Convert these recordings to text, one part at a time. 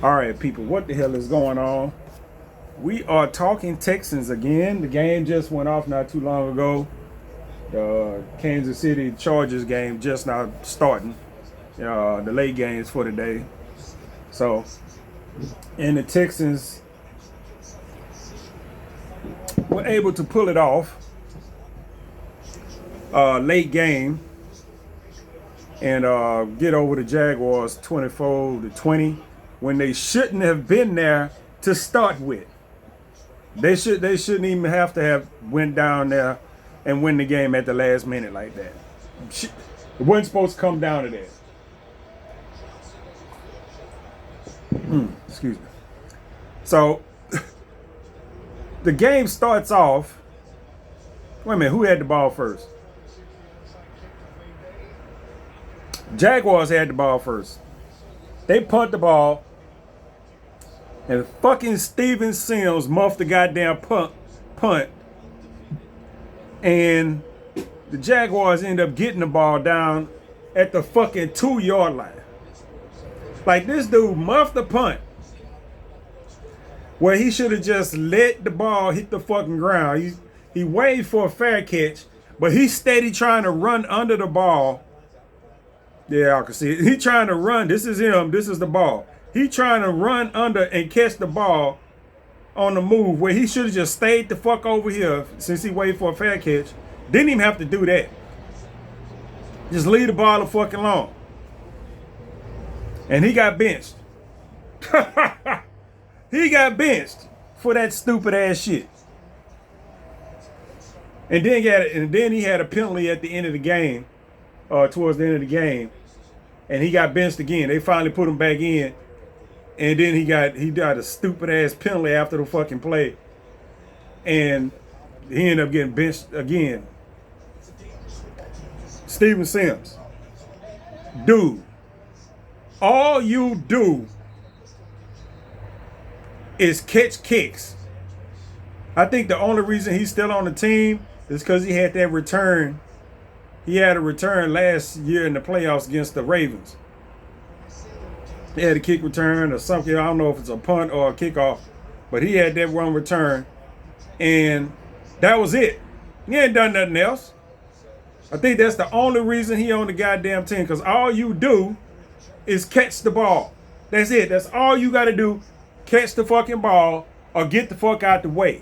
All right, people, what the hell is going on? We are talking Texans again. The game just went off not too long ago. The Kansas City Chargers game just now starting. The late games for the day. So, and the Texans were able to pull it off. Late game and get over the Jaguars 24-20 when they shouldn't have been there to start with. They shouldn't even have to have went down there and win the game at the last minute like that. It wasn't supposed to come down to that. Excuse me. So the game starts off. Wait a minute, who had the ball first? Jaguars had the ball first. They punt the ball, and fucking Steven Sims muffed the goddamn punt, and the Jaguars end up getting the ball down at the fucking 2-yard line. Like, this dude muffed the punt where he should have just let the ball hit the fucking ground. He waited for a fair catch, but he's steady trying to run under the ball. Yeah, I can see it. He trying to run. This is him. This is the ball. He trying to run under and catch the ball on the move where he should have just stayed the fuck over here since he waited for a fair catch. Didn't even have to do that. Just leave the ball the fucking alone. And he got benched. He got benched for that stupid ass shit. And then he had a penalty at the end of the game, towards the end of the game, and he got benched again. They finally put him back in, and then he got a stupid ass penalty after the fucking play, and he ended up getting benched again. Steven Sims, dude, all you do is catch kicks. I think the only reason he's still on the team is because he had that return. He had a return last year in the playoffs against the Ravens. He had a kick return or something. I don't know if it's a punt or a kickoff, but he had that one return, and that was it. He ain't done nothing else. I think that's the only reason he on the goddamn team, because all you do is catch the ball. That's it. That's all you got to do. Catch the fucking ball or get the fuck out the way.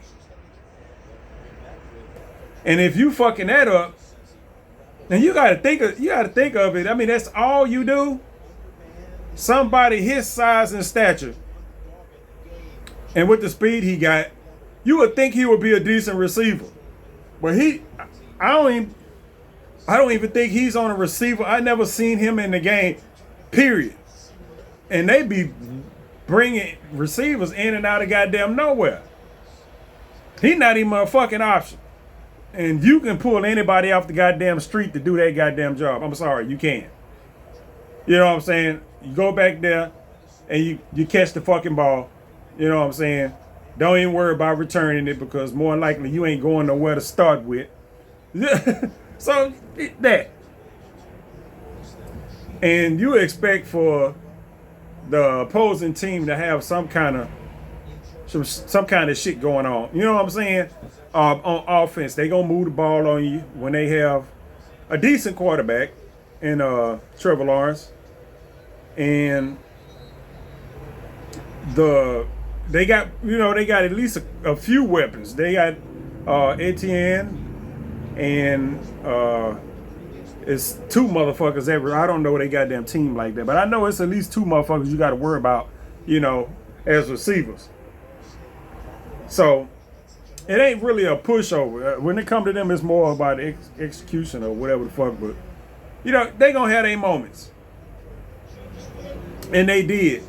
And if you fucking that up, then you gotta think of it. I mean, that's all you do. Somebody his size and stature, and with the speed he got, you would think he would be a decent receiver. But I don't even think he's on a receiver. I never seen him in the game, period. And they be bringing receivers in and out of goddamn nowhere. He's not even a fucking option. And you can pull anybody off the goddamn street to do that goddamn job. I'm sorry, you can. You know what I'm saying? You go back there and you catch the fucking ball. You know what I'm saying? Don't even worry about returning it, because more than likely you ain't going nowhere to start with. So, that. And you expect for the opposing team to have some kind of shit going on. You know what I'm saying? On offense, they gonna move the ball on you when they have a decent quarterback in Trevor Lawrence, and they got at least a few weapons. They got Etienne, and it's two motherfuckers ever. I don't know they goddamn team like that, but I know it's at least two motherfuckers you got to worry about, as receivers. So it ain't really a pushover. When it come to them, it's more about execution or whatever the fuck. But they gonna have their moments, and they did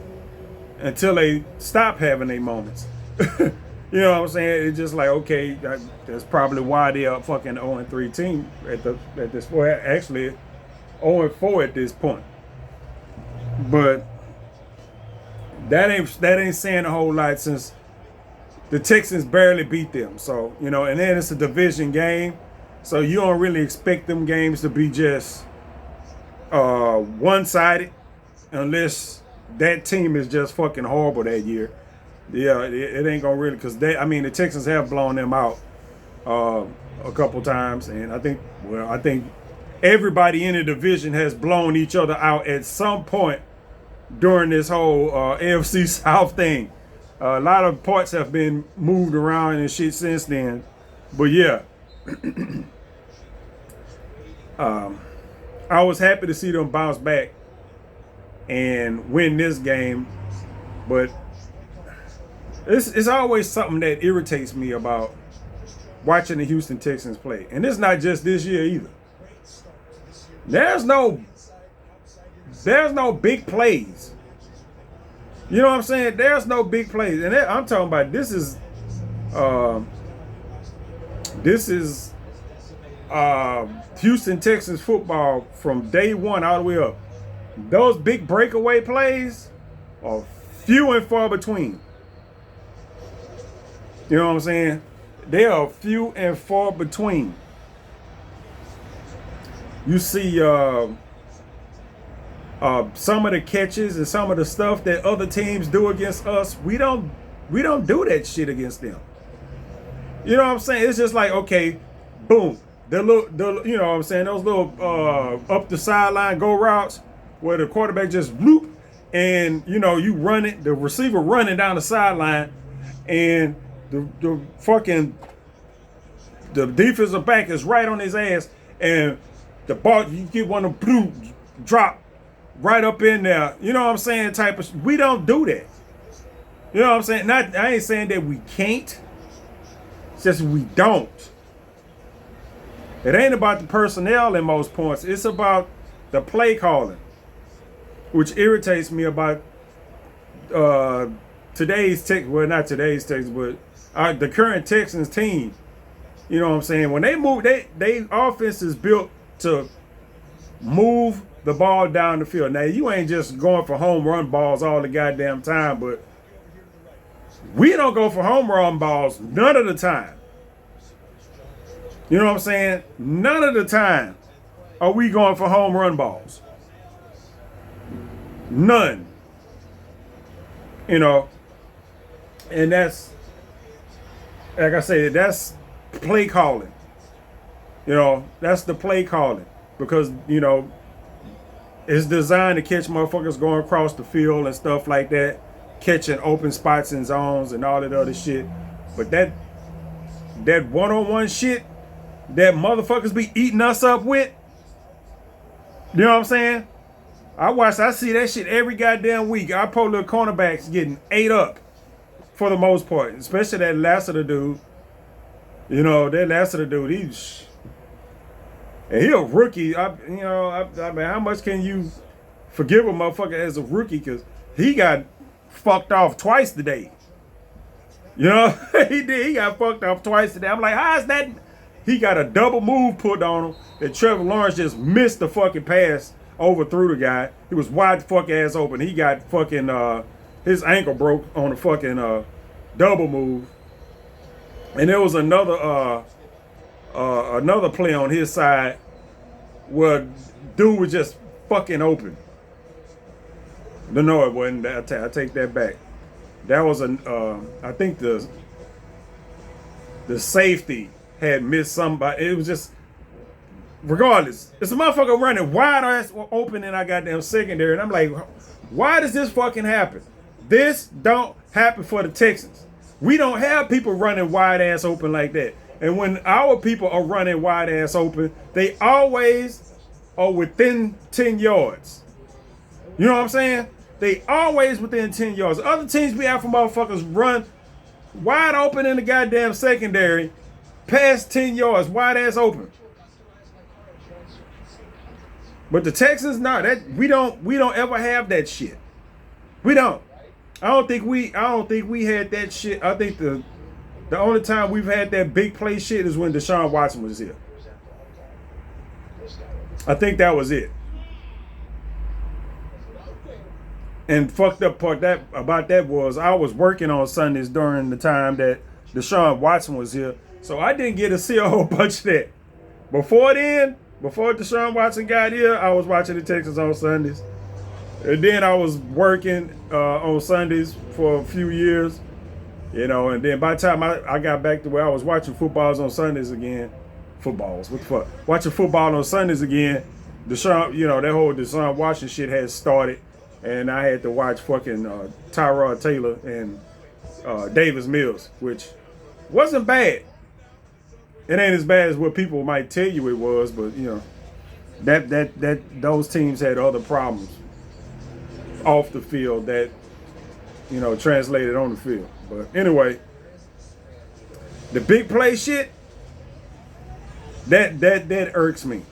until they stopped having their moments. You know what I'm saying? It's just like, okay, that's probably why they're a fucking 0-3 team at this point. Actually, 0-4 at this point. But that ain't saying a whole lot, since the Texans barely beat them. So, and then it's a division game. So you don't really expect them games to be just one-sided, unless that team is just fucking horrible that year. Yeah, it ain't gonna really, because the Texans have blown them out a couple times, and I think everybody in the division has blown each other out at some point during this whole AFC South thing. A lot of parts have been moved around and shit since then, but yeah, I was happy to see them bounce back and win this game, but it's always something that irritates me about watching the Houston Texans play. And it's not just this year either. There's no big plays. You know what I'm saying? There's no big plays. And I'm talking about this is Houston Texans football from day one all the way up. Those big breakaway plays are few and far between. You know what I'm saying? They are few and far between. You see some of the catches and some of the stuff that other teams do against us. We don't do that shit against them. You know what I'm saying? It's just like, okay, boom. You know what I'm saying? Those little up the sideline go routes where the quarterback just loop and you run it, the receiver running down the sideline, and the defensive back is right on his ass, and the ball, you get one of them drop right up in there. You know what I'm saying? We don't do that. You know what I'm saying? I ain't saying that we can't. It's just we don't. It ain't about the personnel in most points. It's about the play calling, which irritates me about today's Texans. Well, not today's Texans, but the current Texans team. You know what I'm saying? When they move, they offense is built to move the ball down the field. Now, you ain't just going for home run balls all the goddamn time, but we don't go for home run balls none of the time. You know what I'm saying? None of the time are we going for home run balls. None. And that's, like I said, that's play calling. That's the play calling. Because, it's designed to catch motherfuckers going across the field and stuff like that, catching open spots and zones and all that other shit. But that one-on-one shit that motherfuckers be eating us up with, you know what I'm saying? I see that shit every goddamn week. Our poor little cornerbacks getting ate up for the most part, especially that Lassiter dude. That Lassiter dude, he a rookie. How much can you forgive a motherfucker as a rookie? Because he got fucked off twice today. He did. He got fucked off twice today. I'm like, how is that? He got a double move put on him that Trevor Lawrence just missed the fucking pass overthrew the guy. He was wide the fuck ass open. He got fucking his ankle broke on a fucking double move. And there was another play on his side where dude was just fucking open. No, it wasn't. I take that back. That was I think the safety had missed somebody. It was just, regardless, it's a motherfucker running wide ass open in our goddamn secondary, and I'm like, why does this fucking happen? This don't happen for the Texans. We don't have people running wide ass open like that. And when our people are running wide ass open, they always are within 10 yards. You know what I'm saying? They always within 10 yards. Other teams be out for motherfuckers run wide open in the goddamn secondary, past 10 yards, wide ass open. But the Texans, we don't ever have that shit. We don't. I don't think we had that shit. I think the only time we've had that big play shit is when Deshaun Watson was here. I think that was it. And fucked up part about that was I was working on Sundays during the time that Deshaun Watson was here, so I didn't get to see a whole bunch of that. Before Deshaun Watson got here, I was watching the Texans on Sundays. And then I was working on Sundays for a few years, and then by the time I got back to where I was watching footballs on Sundays again, footballs, what the fuck? Watching football on Sundays again, that whole Deshaun Watson shit had started, and I had to watch fucking Tyrod Taylor and Davis Mills, which wasn't bad. It ain't as bad as what people might tell you it was, but that those teams had other problems off the field that translated on the field. But anyway, the big play shit that irks me.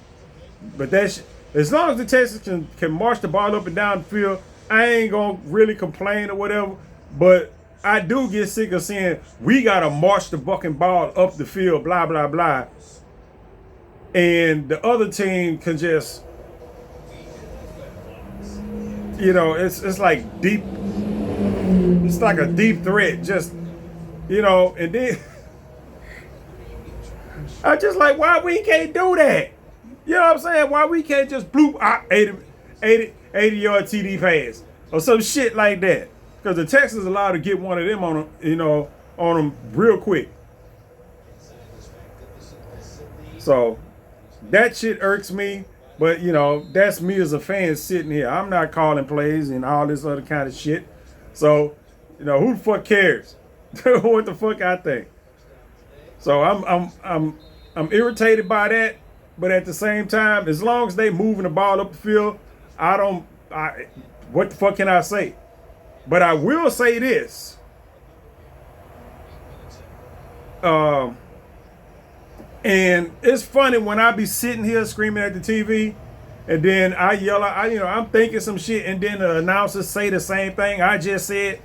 But as long as the Texans can march the ball up and down the field, I ain't gonna really complain or whatever. But I do get sick of seeing we gotta march the fucking ball up the field, blah blah blah, and the other team can just, it's like deep. It's like a deep threat, just and then I just like, why we can't do that? You know what I'm saying? Why we can't just bloop 80-yard TD pass or some shit like that? Because the Texans allowed to get one of them on them, on them real quick. So that shit irks me. But that's me as a fan sitting here. I'm not calling plays and all this other kind of shit. So who the fuck cares what the fuck I think? So I'm irritated by that. But at the same time, as long as they moving the ball up the field, what the fuck can I say? But I will say this. And it's funny when I be sitting here screaming at the TV, and then I yell out, I'm thinking some shit, and then the announcers say the same thing I just said.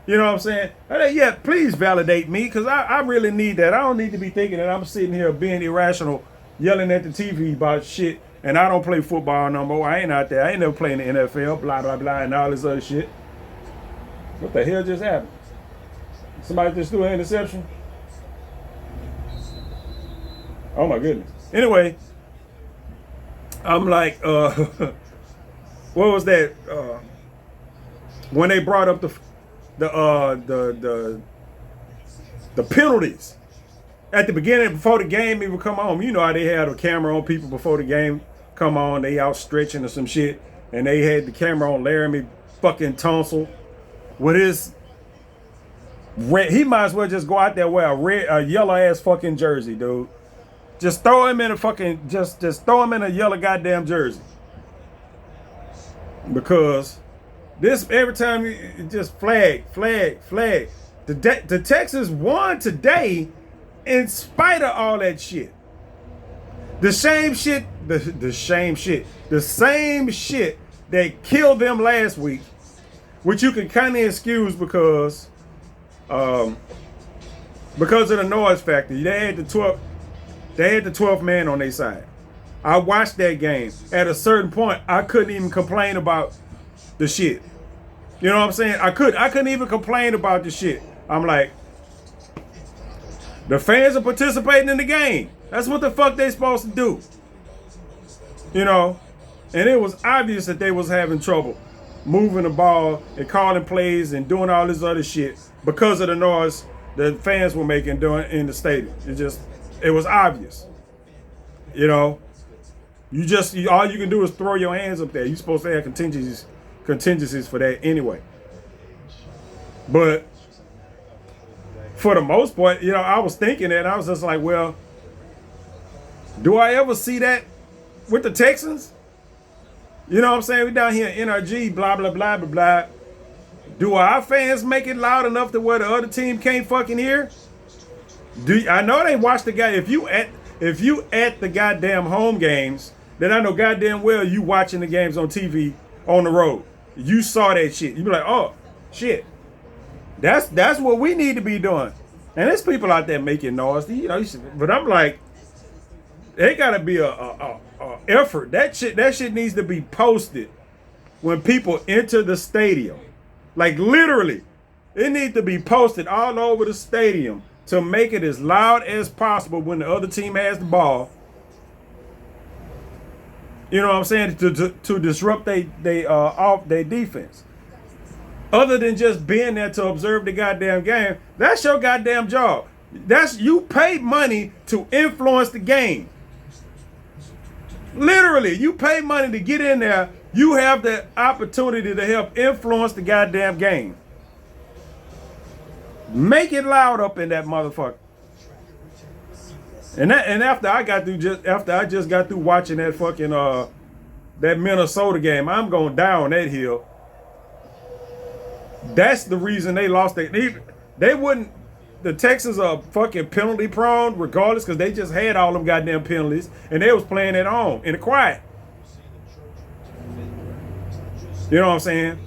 You know what I'm saying? Yeah, please validate me, because I really need that. I don't need to be thinking that I'm sitting here being irrational, yelling at the TV about shit, and I don't play football no more. I ain't out there. I ain't never playing the NFL, blah, blah, blah, and all this other shit. What the hell just happened? Somebody just threw an interception? Oh my goodness. Anyway, I'm like, what was that? When they brought up the penalties at the beginning, before the game even come on. You know how they had a camera on people before the game come on. They out stretching or some shit, and they had the camera on Laramie fucking Tunsil with his red. He might as well just go out there wear a yellow ass fucking jersey, dude. Just throw him in a fucking, just throw him in a yellow goddamn jersey. Because this, every time you just flag. The Texans won today in spite of all that shit. The same shit that killed them last week, which you can kind of excuse because of the noise factor. They had the 12th man on their side. I watched that game. At a certain point, I couldn't even complain about the shit. You know what I'm saying? I couldn't even complain about the shit. I'm like, the fans are participating in the game. That's what the fuck they supposed to do. And it was obvious that they was having trouble moving the ball and calling plays and doing all this other shit because of the noise the fans were making in the stadium. It was obvious. All you can do is throw your hands up there. You're supposed to have contingencies for that anyway. But for the most part, I was thinking that, I was just like, well, do I ever see that with the Texans? You know what I'm saying? We down here in NRG, blah, blah, blah, blah, blah. Do our fans make it loud enough to where the other team can't fucking hear? I know they watch the guy. If you at the goddamn home games, then I know goddamn well you watching the games on TV on the road. You saw that shit. You be like, oh shit, that's what we need to be doing. And there's people out there making noise, but I'm like, they gotta be a effort. That shit needs to be posted when people enter the stadium. Like literally, it needs to be posted all over the stadium to make it as loud as possible when the other team has the ball. You know what I'm saying? To disrupt their defense. Other than just being there to observe the goddamn game, that's your goddamn job. You pay money to influence the game. Literally, you pay money to get in there. You have the opportunity to help influence the goddamn game. Make it loud up in that motherfucker. And after I just got through watching that fucking that Minnesota game, I'm going down that hill. That's the reason they lost. They wouldn't. The Texans are fucking penalty prone regardless because they just had all them goddamn penalties and they was playing at home in the quiet. You know what I'm saying?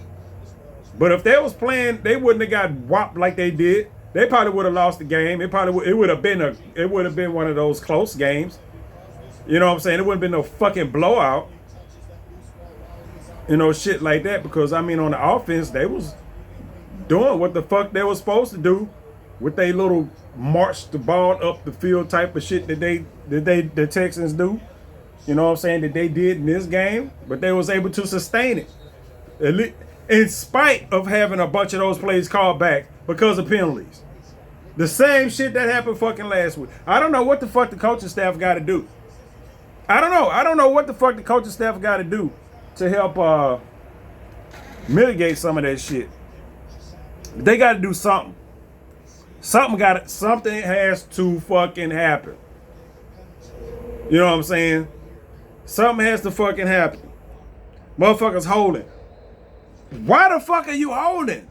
But if they was playing, they wouldn't have got whopped like they did. They probably would have lost the game. It would have been one of those close games. You know what I'm saying? It wouldn't have been no fucking blowout. You know, shit like that. Because I mean, on the offense, they was doing what the fuck they was supposed to do with they little march the ball up the field type of shit that the Texans do. You know what I'm saying? That they did in this game, but they was able to sustain it. In spite of having a bunch of those plays called back because of penalties. The same shit that happened fucking last week. I don't know what the fuck the coaching staff got to do. I don't know what the fuck the coaching staff got to do to help mitigate some of that shit. They got to do something. Something has to fucking happen. You know what I'm saying? Something has to fucking happen. Motherfuckers holding. Why the fuck are you holding?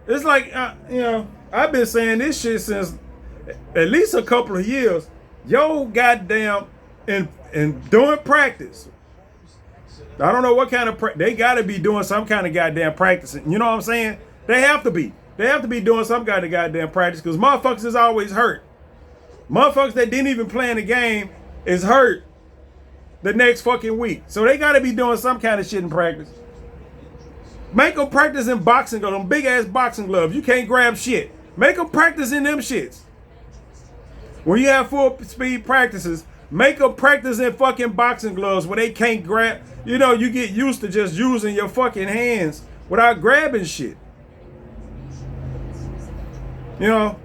It's like, you know, I've been saying this shit since at least a couple of years. Yo, goddamn, and doing practice. I don't know what kind of they got to be doing some kind of goddamn practicing. You know what I'm saying? They have to be. They have to be doing some kind of goddamn practice because motherfuckers is always hurt. Motherfuckers that didn't even play in the game is hurt the next fucking week. So they got to be doing some kind of shit in practice. Make them practice in boxing gloves, them big ass boxing gloves. You can't grab shit. Make them practice in them shits. When you have full speed practices, make them practice in fucking boxing gloves where they can't grab. You know, you get used to just using your fucking hands without grabbing shit. You know,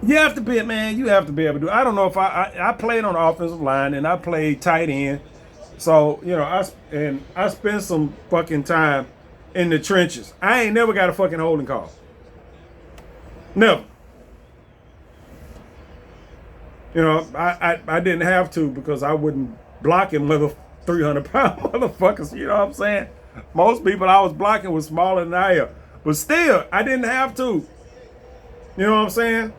you have to be, man, you have to be able to do. I don't know if I played on the offensive line and I played tight end. So, you know, I spent some fucking time in the trenches. I ain't never got a fucking holding call. Never. You know, I didn't have to because I wouldn't block him with 300-pound motherfuckers. You know what I'm saying? Most people I was blocking was smaller than I am. But still, I didn't have to. You know what I'm saying?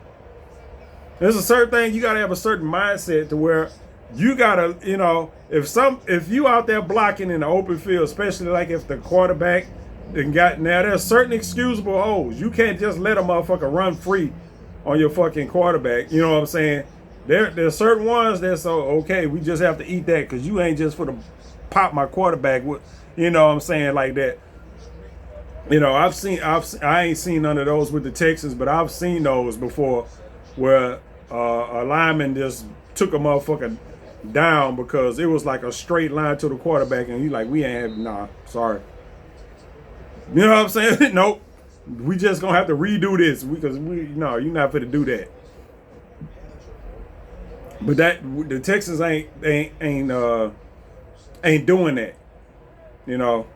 There's a certain thing, you gotta have a certain mindset to where you gotta, you know, if you out there blocking in the open field, especially like if the quarterback now there's certain excusable holes. You can't just let a motherfucker run free on your fucking quarterback. You know what I'm saying? There's certain ones that's so okay, we just have to eat that because you ain't just for to pop my quarterback with, you know what I'm saying, like that. You know, I ain't seen none of those with the Texans, but I've seen those before where a lineman just took a motherfucker down because it was like a straight line to the quarterback and he's like, we ain't have, nah, sorry. You know what I'm saying? Nope. We just gonna have to redo this because no, you're not finna do that. But the Texans ain't doing that. You know.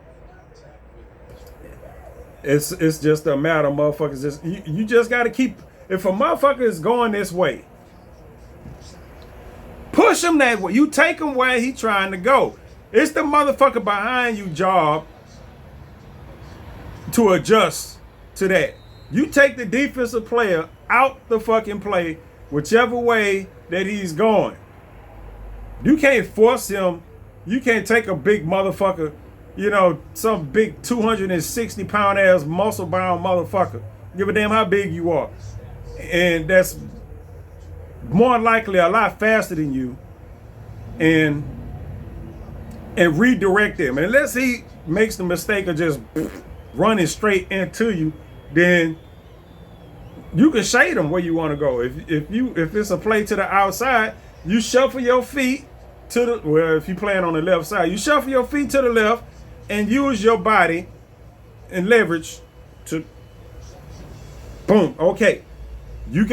It's just a matter of motherfuckers. You just got to keep. If a motherfucker is going this way, push him that way. You take him where he trying to go. It's the motherfucker behind you job to adjust to that. You take the defensive player out the fucking play, whichever way that he's going. You can't force him. You can't take a big motherfucker. You know, some big 260-pound ass muscle-bound motherfucker. Give a damn how big you are. And that's more than likely a lot faster than you. And redirect him. Unless he makes the mistake of just running straight into you, then you can shade him where you want to go. If it's a play to the outside, you shuffle your feet to the, well, if you playing on the left side, you shuffle your feet to the left and use your body and leverage to, boom, okay. You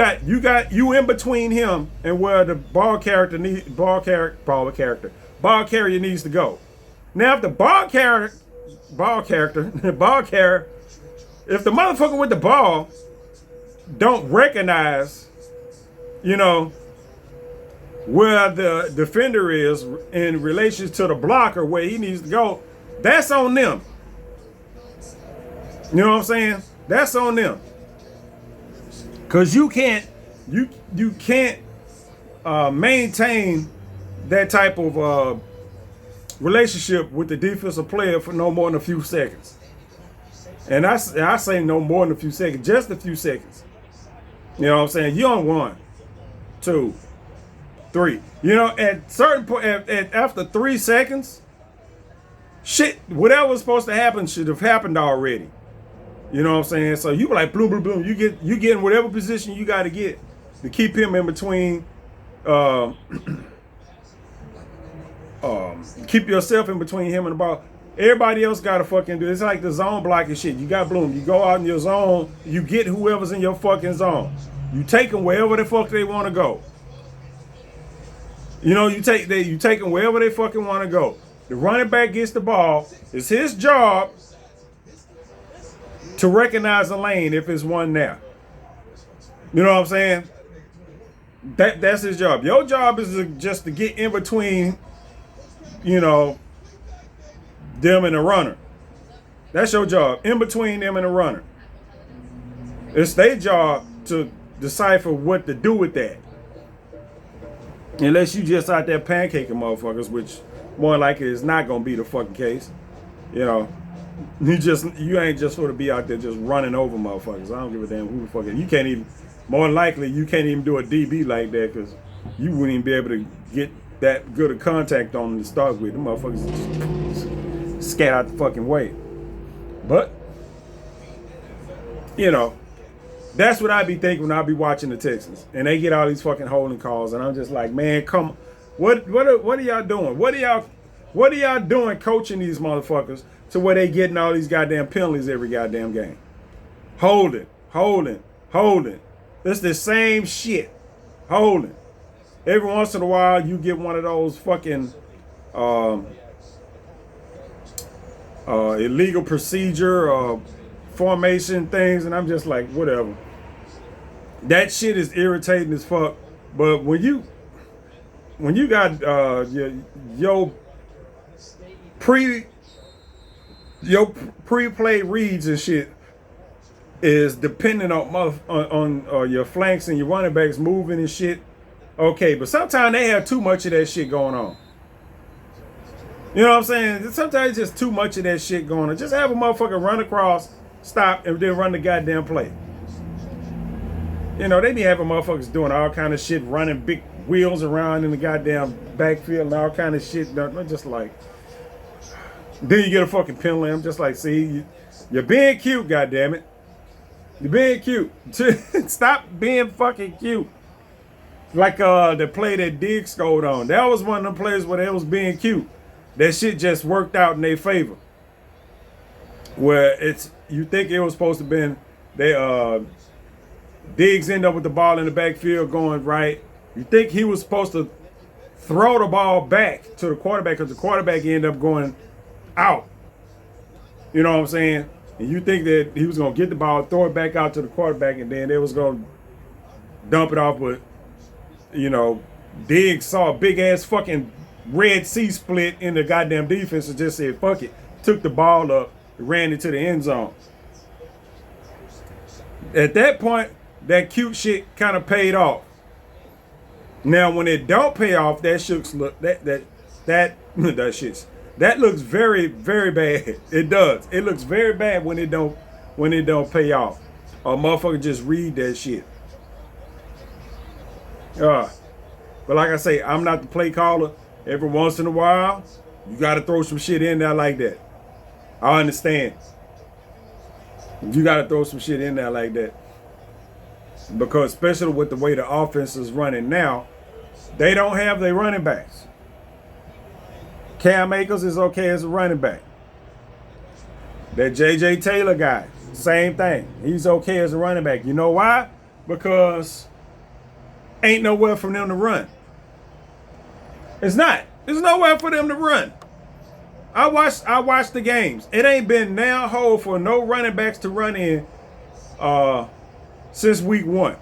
in between him and where the ball carrier needs to go. Now if the ball carrier, if the motherfucker with the ball don't recognize, you know, where the defender is in relation to the blocker where he needs to go, that's on them. You know what I'm saying? That's on them. Cause you can't maintain that type of relationship with the defensive player for no more than a few seconds. And I say no more than a few seconds, just a few seconds. You know what I'm saying? You on 1, 2, 3. You know, at certain point, after 3 seconds, shit, whatever was supposed to happen should have happened already. You know what I'm saying? So you like boom, boom, boom. You get in whatever position you got to get to keep him in between. Keep yourself in between him and the ball. Everybody else got to fucking do. It's like the zone blocking shit. You got bloom. You go out in your zone. You get whoever's in your fucking zone. You take them wherever the fuck they want to go. You know, you take them wherever they fucking want to go. The running back gets the ball. It's his job to recognize a lane if it's one there. You know what I'm saying? That's his job. Your job is just to get in between, you know, them and the runner. That's your job. In between them and the runner. It's their job to decipher what to do with that. Unless you just out there pancaking motherfuckers, which more likely is not gonna be the fucking case. You know. You ain't just sort of be out there just running over motherfuckers. I don't give a damn who the fuck is. You can't even, more than likely, you can't even do a DB like that because you wouldn't even be able to get that good a contact on them to start with. The motherfuckers just scat out the fucking way. But, you know, that's what I be thinking when I be watching the Texans. And they get all these fucking holding calls. And I'm just like, man, come on. What are y'all doing? What are y'all doing coaching these motherfuckers to where they getting all these goddamn penalties every goddamn game? Holding. It's the same shit. Holding. Every once in a while, you get one of those fucking illegal procedure formation things, and I'm just like, whatever. That shit is irritating as fuck. But when you got your pre-play reads and shit is dependent on your flanks and your running backs moving and shit. Okay, but sometimes they have too much of that shit going on. You know what I'm saying? Sometimes it's just too much of that shit going on. Just have a motherfucker run across, stop, and then run the goddamn play. You know, they be having motherfuckers doing all kind of shit, running big wheels around in the goddamn backfield and all kind of shit. I'm just like, then you get a fucking penalty. I'm just like, see, you're being cute, goddammit. You're being cute. Stop being fucking cute. Like the play that Diggs scored on. That was one of them plays where they was being cute. That shit just worked out in their favor. Where you think it was supposed to been Diggs end up with the ball in the backfield going right. You think he was supposed to throw the ball back to the quarterback because the quarterback ended up going out. You know what I'm saying? And you think that he was going to get the ball, throw it back out to the quarterback, and then they was going to dump it off. But, you know, Diggs saw a big-ass fucking Red Sea split in the goddamn defense and just said, fuck it. Took the ball up, ran into the end zone. At that point, that cute shit kind of paid off. Now, when it don't pay off, that looks very, very bad. It does. It looks very bad when it don't pay off. A motherfucker just read that shit. But like I say, I'm not the play caller. Every once in a while, you got to throw some shit in there like that. I understand. You got to throw some shit in there like that. Because especially with the way the offense is running now, they don't have their running backs. Cam Akers is okay as a running back. That J.J. Taylor guy, same thing. He's okay as a running back. You know why? Because ain't nowhere for them to run. It's not. There's nowhere for them to run. I watched the games. It ain't been now hole for no running backs to run in since week 1.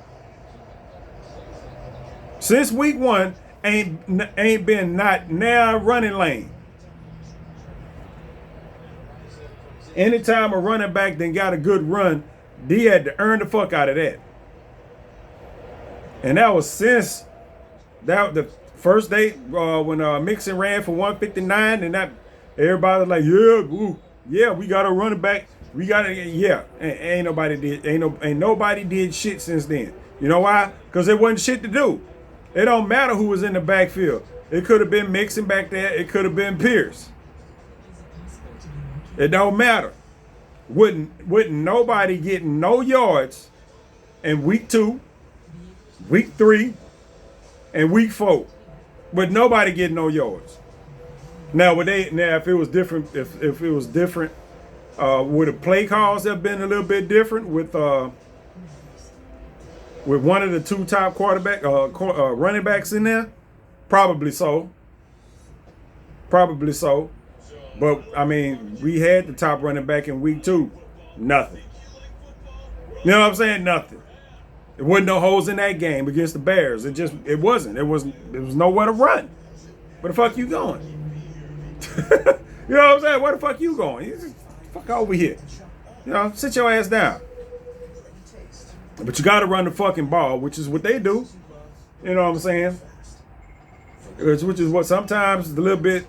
Since week 1, ain't been not now running lane. Anytime a running back then got a good run, D had to earn the fuck out of that. And that was since the first day when Mixon ran for 159, and that everybody was like, yeah, ooh, yeah, we got a running back. We got it, yeah. Ain't nobody did shit since then. You know why? Because there wasn't shit to do. It don't matter who was in the backfield. It could have been Mixon back there. It could have been Pierce. It don't matter. Wouldn't nobody getting no yards in week 2, week 3, and week 4. But nobody getting no yards. Now if it was different, if it was different, would the play calls have been a little bit different with one of the 2 top running backs in there? Probably so. Probably so. But, I mean, we had the top running back in week 2. Nothing. You know what I'm saying? Nothing. There wasn't no holes in that game against the Bears. It wasn't. There was nowhere to run. Where the fuck you going? You know what I'm saying? Where the fuck you going? You just fuck over here. You know, sit your ass down. But you got to run the fucking ball, which is what they do. You know what I'm saying? Which is what sometimes a little bit.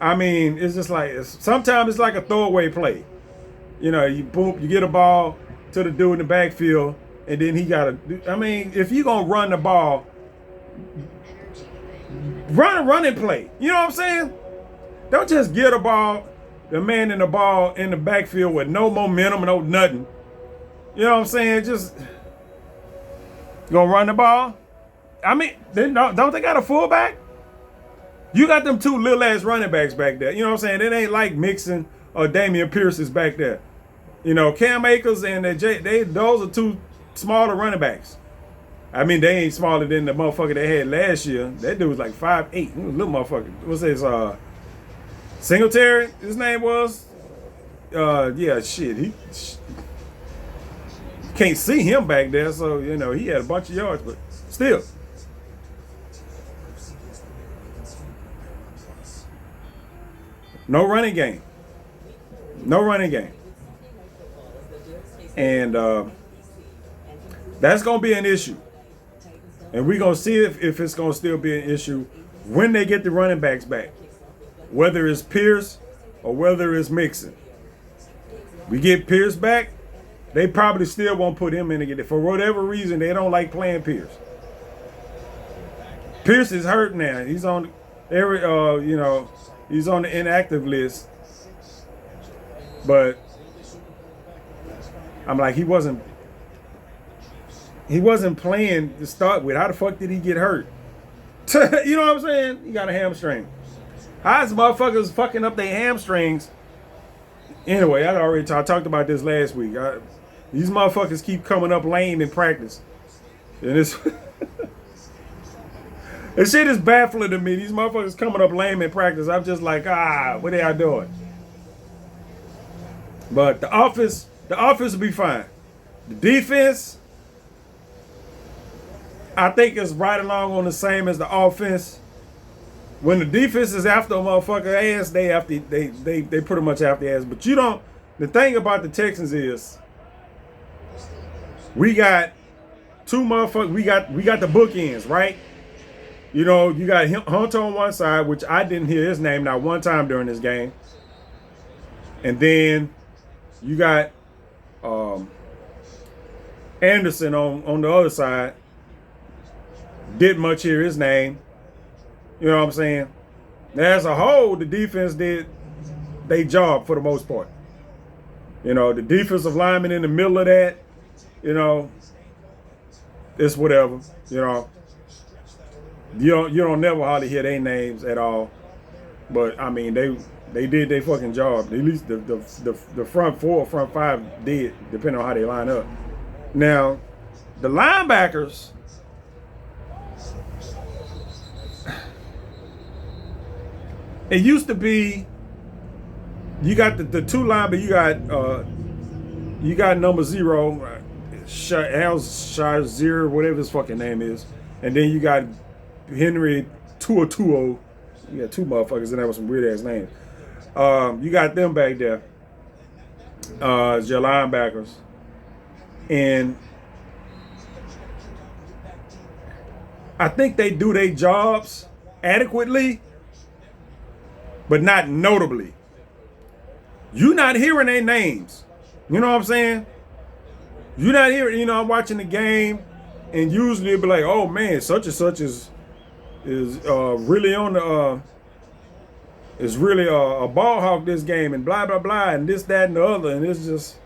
I mean, it's just like sometimes it's like a throwaway play. You know, you get a ball to the dude in the backfield, and then he got to. I mean, if you gonna run the ball, run a running play. You know what I'm saying? Don't just get the man in the ball in the backfield with no momentum, no nothing. You know what I'm saying? Just gonna run the ball. I mean, don't they got a fullback? You got them 2 little ass running backs back there. You know what I'm saying? It ain't like Mixon or Damian Pierce is back there. You know, Cam Akers and those are 2 smaller running backs. I mean, they ain't smaller than the motherfucker they had last year. That dude was like 5'8". He was a little motherfucker. What's his Singletary? His name was. Yeah, shit. He can't see him back there, so you know he had a bunch of yards, but still. No running game. No running game. And that's going to be an issue. And we're going to see if it's going to still be an issue when they get the running backs back. Whether it's Pierce or whether it's Mixon. We get Pierce back, they probably still won't put him in again. For whatever reason, they don't like playing Pierce. Pierce is hurt now. He's on he's on the inactive list. But I'm like, he wasn't playing to start with. How the fuck did he get hurt? You know what I'm saying? He got a hamstring. How's motherfuckers fucking up their hamstrings? Anyway, I talked about this last week. These motherfuckers keep coming up lame in practice. And this shit is baffling to me. These motherfuckers coming up lame in practice. I'm just like, what are y'all doing? But the offense will be fine. The defense, I think it's right along on the same as the offense. When the defense is after a motherfucker ass, they pretty much after ass. But you don't. The thing about the Texans is, we got 2 motherfuckers. We got the bookends, right? You know, you got Hunter on one side, which I didn't hear his name not one time during this game. And then you got Anderson on the other side. Didn't much hear his name. You know what I'm saying? As a whole, the defense did their job for the most part. You know, the defensive lineman in the middle of that, you know, it's whatever. You know, you don't never hardly hear their names at all. But I mean, they did their fucking job. At least the front four, front five did, depending on how they line up. Now, the linebackers, it used to be you got the two linebackers. You got number 0, Shazier, whatever his fucking name is, and then you got Henry Tuo. You got two motherfuckers in there with some weird ass names. You got them back there as your linebackers, and I think they do their jobs adequately, but not notably. You're not hearing their names. You know what I'm saying? You're not hearing. You know, I'm watching the game, and usually it'll be like, "Oh man, such and such is really on the is really a ball hawk this game," and blah blah blah, and this, that, and the other, and it's just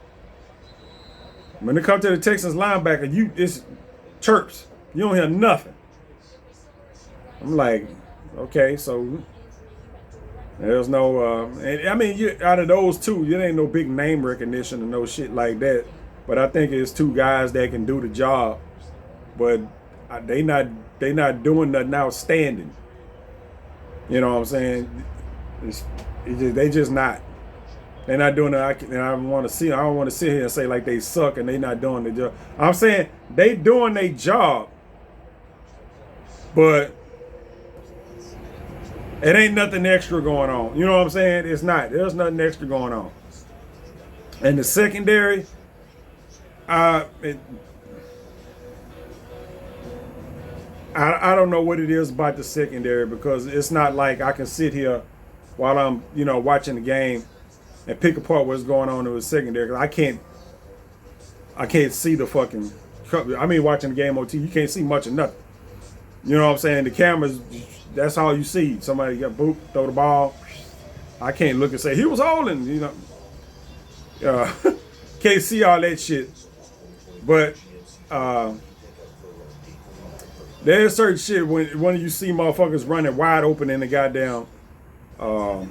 when it comes to the Texans linebacker, it's chirps. You don't hear nothing. I'm like, okay, so there's no. I mean, out of those two, it ain't no big name recognition and no shit like that. But I think it's two guys that can do the job, but they not doing nothing outstanding. You know what I'm saying? They just not. They're not doing it. And I don't want to sit here and say like they suck and they not doing the job. I'm saying they doing their job, but it ain't nothing extra going on. You know what I'm saying? It's not. There's nothing extra going on. And the secondary, I don't know what it is about the secondary, because it's not like I can sit here while I'm, watching the game and pick apart what's going on in the secondary. Cause I can't see the fucking. I mean, watching the game on TV, you can't see much of nothing. You know what I'm saying? The cameras, that's all you see. Somebody got boop, throw the ball. I can't look and say he was holding. Can't see all that shit. But there's certain shit when you see motherfuckers running wide open in the goddamn wide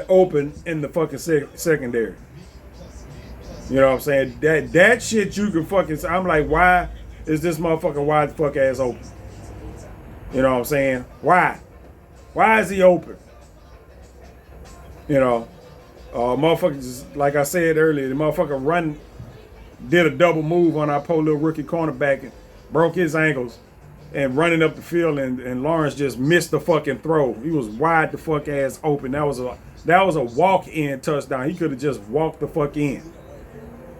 open in the fucking secondary. You know what I'm saying? That shit you can fucking. I'm like, why is this motherfucker wide the fuck ass open? You know what I'm saying? Why? Why is he open? Motherfuckers, like I said earlier, the motherfucker did a double move on our poor little rookie cornerback and broke his ankles and running up the field, and Lawrence just missed the fucking throw. He was wide the fuck ass open. That was a walk-in touchdown. He could have just walked the fuck in.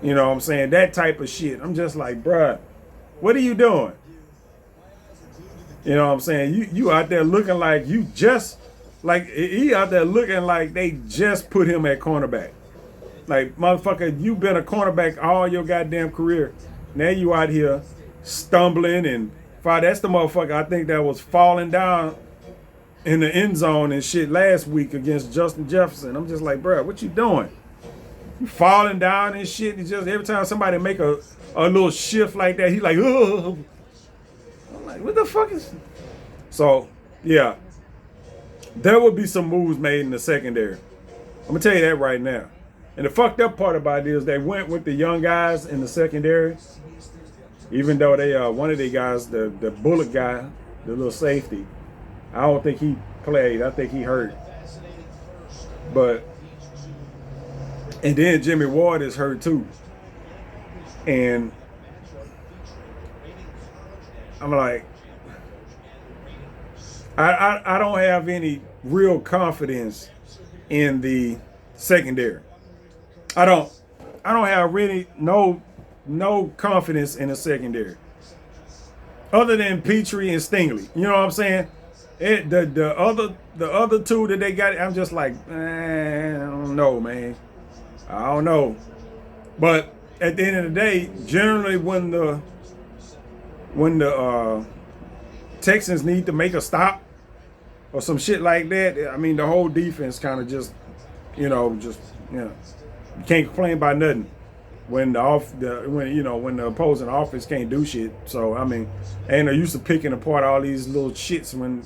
You know what I'm saying? That type of shit. I'm just like, bruh, what are you doing? You know what I'm saying? You out there looking like he out there looking like they just put him at cornerback. Like, motherfucker, you been a cornerback all your goddamn career. Now you out here stumbling and that's the motherfucker I think that was falling down in the end zone and shit last week against Justin Jefferson. I'm just like, bro, what you doing? You falling down and shit. It's just every time somebody make a little shift like that, he like, oh. I'm like, what the fuck is? So, yeah. There will be some moves made in the secondary. I'm gonna tell you that right now. And the fucked up part about it is they went with the young guys in the secondary, even though they one of the guys, the bullet guy, the little safety, I don't think he played. I think he hurt. And then Jimmy Ward is hurt too. And I'm like, I don't have any real confidence in the secondary. I don't have really no confidence in the secondary. Other than Petrie and Stingley. You know what I'm saying? The other two that they got, I'm just like, I don't know, man. I don't know. But at the end of the day, generally when the Texans need to make a stop or some shit like that, I mean, the whole defense kind of you can't complain about nothing. when when the opposing offense can't do shit. So I mean, and they're used to picking apart all these little shits when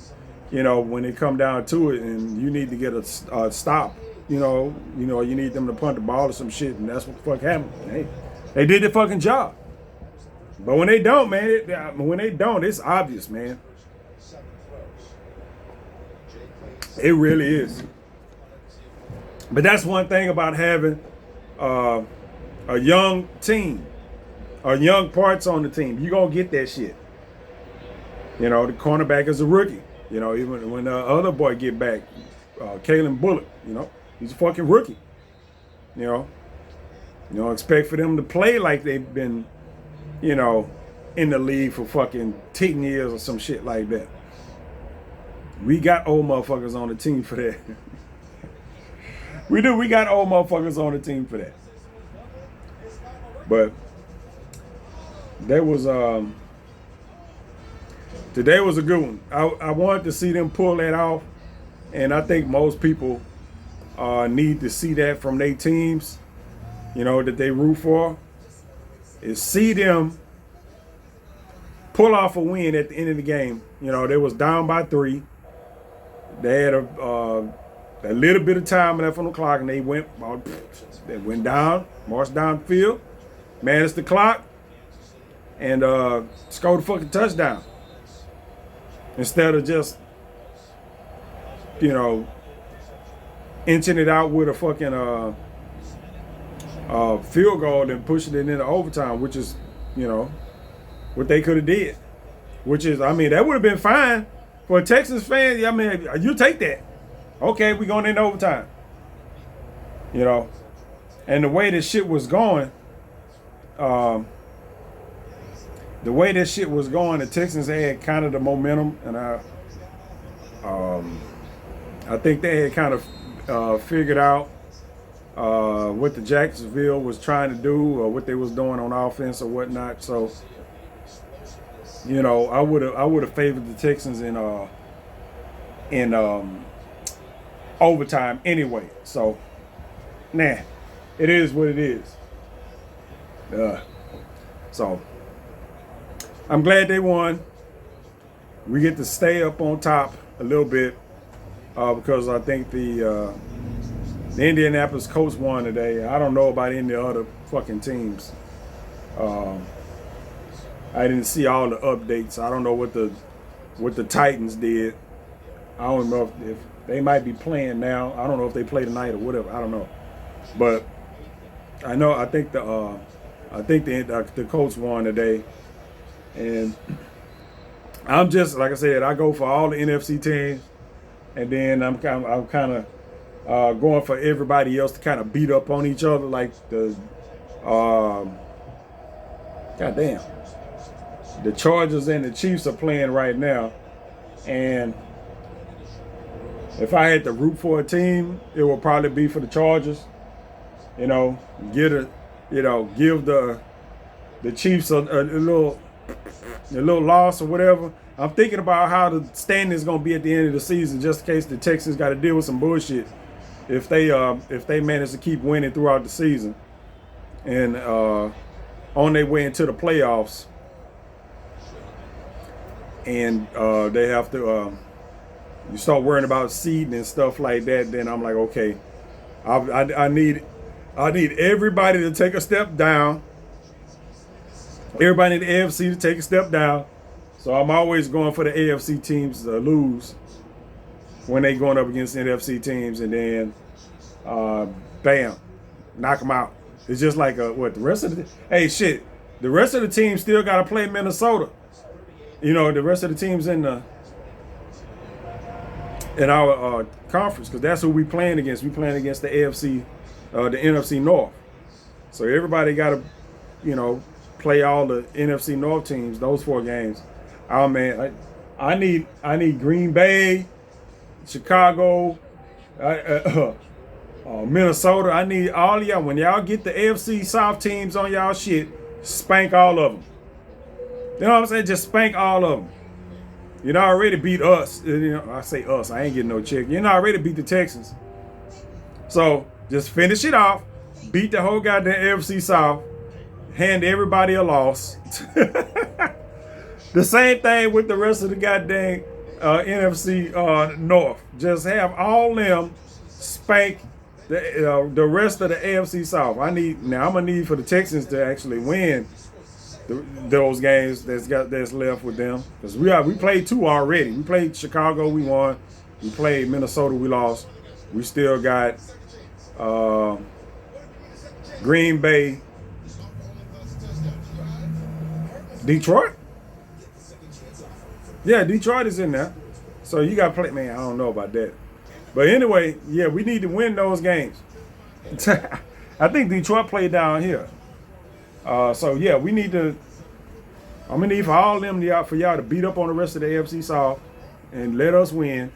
it come down to it, and you need to get a stop. You need them to punt the ball or some shit, and that's what the fuck happened. Hey, they did their fucking job. But when they don't, man, it's obvious, man. It really is. But that's one thing about having a young team, young parts on the team. You gonna get that shit. The cornerback is a rookie. Even when the other boy get back, Kalen Bullock, he's a fucking rookie. You don't expect for them to play like they've been, in the league for fucking 10 years or some shit like that. We got old motherfuckers on the team for that. We do. We got old motherfuckers on the team for that. But there was today was a good one. I wanted to see them pull that off, and I think most people need to see that from their teams, that they root for, is see them pull off a win at the end of the game. They was down by 3. They had a little bit of time left on the clock, and they went down, marched downfield, managed the clock, and scored a fucking touchdown. Instead of just, inching it out with a fucking field goal and pushing it into overtime, which is, what they could have did. Which is, that would have been fine for a Texans fan. You take that. Okay, we going into overtime. And the way this shit was going, the Texans had kind of the momentum, and I think they had kind of figured out what the Jacksonville was trying to do or what they was doing on offense or whatnot. So, I would have favored the Texans in overtime anyway. So, it is what it is. So, I'm glad they won. We get to stay up on top a little bit because I think the Indianapolis Colts won today. I don't know about any other fucking teams. I didn't see all the updates. I don't know what the Titans did. I don't know if they might be playing now. I don't know if they play tonight or whatever. I don't know. But I think the Colts won today. And I'm just, like I said, I go for all the NFC teams, and then I'm kind of going for everybody else to kind of beat up on each other, like the Chargers and the Chiefs are playing right now, and if I had to root for a team, it would probably be for the Chargers. Give the Chiefs a little loss or whatever. I'm thinking about how the standing is going to be at the end of the season, just in case the Texans got to deal with some bullshit if they manage to keep winning throughout the season and on their way into the playoffs, and they have to you start worrying about seeding and stuff like that. Then I'm like, okay, I need everybody to take a step down. Everybody in the AFC to take a step down. So I'm always going for the AFC teams to lose when they going up against NFC teams, and then bam, knock them out. It's just like the rest of the rest of the teams still got to play Minnesota. The rest of the teams in our conference, because that's who we playing against. We playing against the AFC, the NFC North. So everybody got to, play all the NFC North teams, those 4 games. Oh man, I need Green Bay, Chicago, Minnesota. I need all of y'all. When y'all get the AFC South teams on y'all shit, spank all of them. You know what I'm saying? Just spank all of them. Already beat us. I say us. I ain't getting no check. Already beat the Texans. So just finish it off. Beat the whole goddamn AFC South. hand everybody a loss. The same thing with the rest of the goddamn NFC North. Just have all them spank the rest of the AFC South. I'm gonna need for the Texans to actually win those games that's left with them, because we played 2 already. We played Chicago, we won. We played Minnesota, we lost. We still got Green Bay, Detroit. Yeah, Detroit is in there. So you got to play. Man, I don't know about that. But anyway, yeah, we need to win those games. I think Detroit played down here. So yeah, we need to. I'm gonna need for all of them for y'all to beat up on the rest of the AFC South and let us win.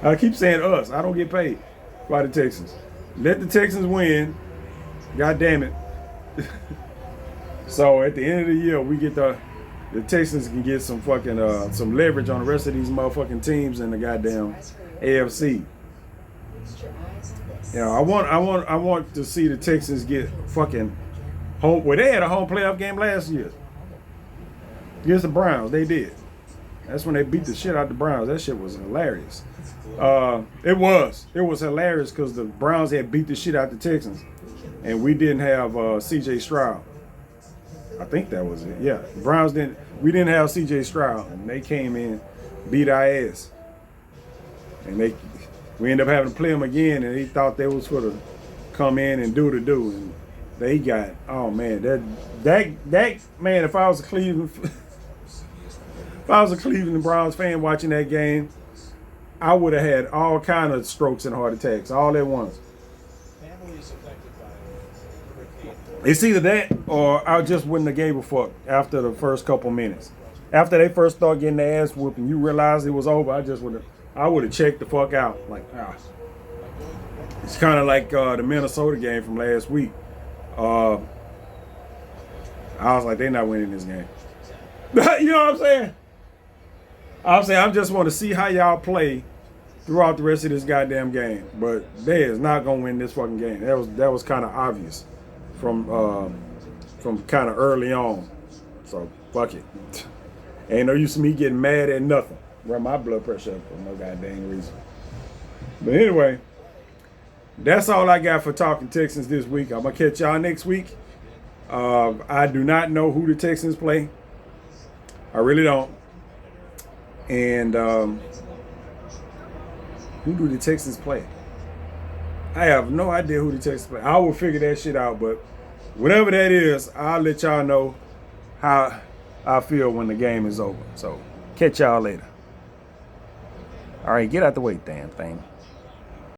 I keep saying us. I don't get paid by the Texans. Let the Texans win. God damn it. So at the end of the year, we get the Texans can get some fucking some leverage on the rest of these motherfucking teams in the goddamn AFC. You know, I want to see the Texans get fucking home. Well, they had a home playoff game last year against the Browns. They did. That's when they beat the shit out the Browns. That shit was hilarious. It was hilarious because the Browns had beat the shit out the Texans, and we didn't have C.J. Stroud. I think that was it. Yeah, the Browns didn't. We didn't have C.J. Stroud, and they came in, beat our ass, and we ended up having to play them again, and they thought they was going to come in and do, and they got. Oh man, that man. If I was a Cleveland Browns fan watching that game, I would have had all kind of strokes and heart attacks all at once. It's either that or I just wouldn't have gave a fuck after the first couple minutes. After they first started getting their ass whooped and you realized it was over, I would have checked the fuck out. Like, It's kind of like the Minnesota game from last week. I was like, they're not winning this game. You know what I'm saying? I just want to see how y'all play throughout the rest of this goddamn game. But they is not gonna win this fucking game. That was kind of obvious from kind of early on. So fuck it. Ain't no use of me getting mad at nothing. Run my blood pressure up for no goddamn reason. But anyway, that's all I got for Talking Texans this week. I'm gonna catch y'all next week. I do not know who the Texans play. I really don't. And who do the Texans play? I have no idea who the Texans play. I will figure that shit out, but whatever that is, I'll let y'all know how I feel when the game is over. So, catch y'all later. All right, get out the way, damn thing.